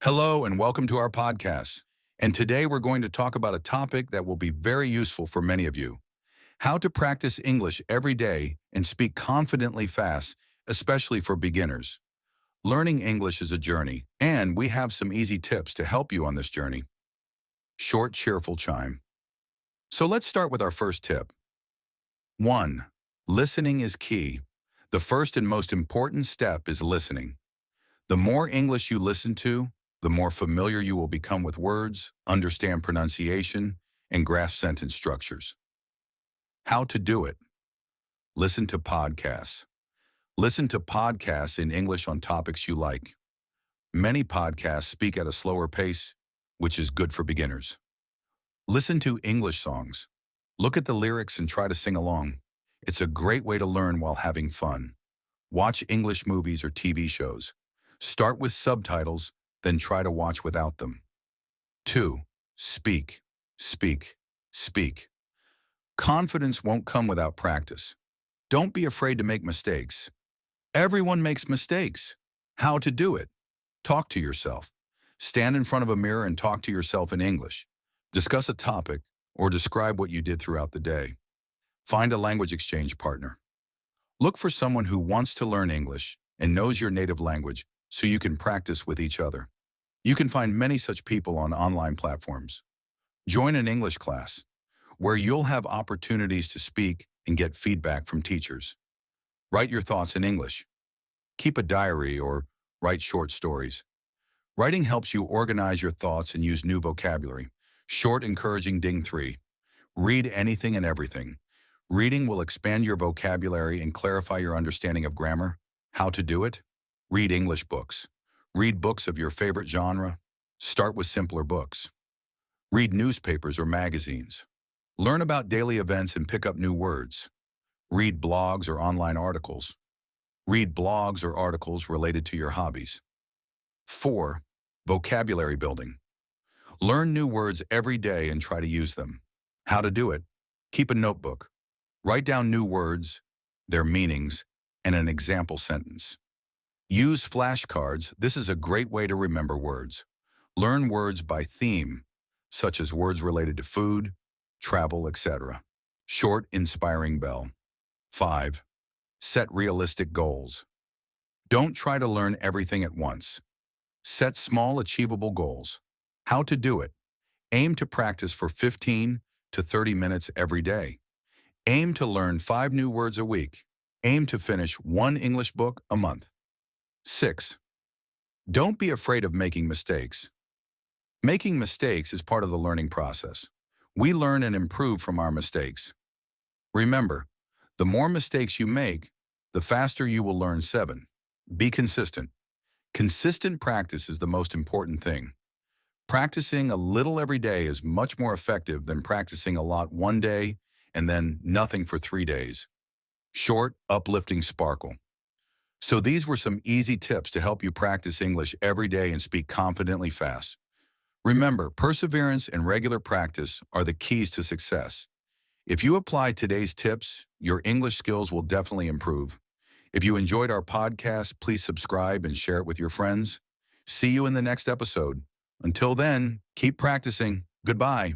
Hello and welcome to our podcast. And today we're going to talk about a topic that will be very useful for many of you. How to practice English every day and speak confidently fast, especially for beginners. Learning English is a journey, and we have some easy tips to help you on this journey. Short, cheerful chime. So let's start with our first tip. 1. Listening is key. The first and most important step is listening. The more English you listen to, the more familiar you will become with words, understand pronunciation, and grasp sentence structures. How to do it? Listen to podcasts. Listen to podcasts in English on topics you like. Many podcasts speak at a slower pace, which is good for beginners. Listen to English songs. Look at the lyrics and try to sing along. It's a great way to learn while having fun. Watch English movies or TV shows. Start with subtitles, then try to watch without them. 2. Speak, speak, speak. Confidence won't come without practice. Don't be afraid to make mistakes. Everyone makes mistakes. How to do it? Talk to yourself. Stand in front of a mirror and talk to yourself in English. Discuss a topic or describe what you did throughout the day. Find a language exchange partner. Look for someone who wants to learn English and knows your native language so you can practice with each other. You can find many such people on online platforms. Join an English class, where you'll have opportunities to speak and get feedback from teachers. Write your thoughts in English. Keep a diary or write short stories. Writing helps you organize your thoughts and use new vocabulary. Short, encouraging ding 3. Read anything and everything. Reading will expand your vocabulary and clarify your understanding of grammar. How to do it? Read English books. Read books of your favorite genre. Start with simpler books. Read newspapers or magazines. Learn about daily events and pick up new words. Read blogs or online articles. Read blogs or articles related to your hobbies. 4. Vocabulary building. Learn new words every day and try to use them. How to do it? Keep a notebook. Write down new words, their meanings, and an example sentence. Use flashcards. This is a great way to remember words. Learn words by theme, such as words related to food, travel, etc. Short, inspiring bell. 5. Set realistic goals. Don't try to learn everything at once. Set small, achievable goals. How to do it? Aim to practice for 15 to 30 minutes every day. Aim to learn 5 new words a week. Aim to finish 1 English book a month. 6. Don't be afraid of making mistakes. Making mistakes is part of the learning process. We learn and improve from our mistakes. Remember, the more mistakes you make, the faster you will learn. 7. Be consistent. Consistent practice is the most important thing. Practicing a little every day is much more effective than practicing a lot one day and then nothing for 3 days. Short, uplifting sparkle. So these were some easy tips to help you practice English every day and speak confidently fast. Remember, perseverance and regular practice are the keys to success. If you apply today's tips, your English skills will definitely improve. If you enjoyed our podcast, please subscribe and share it with your friends. See you in the next episode. Until then, keep practicing. Goodbye.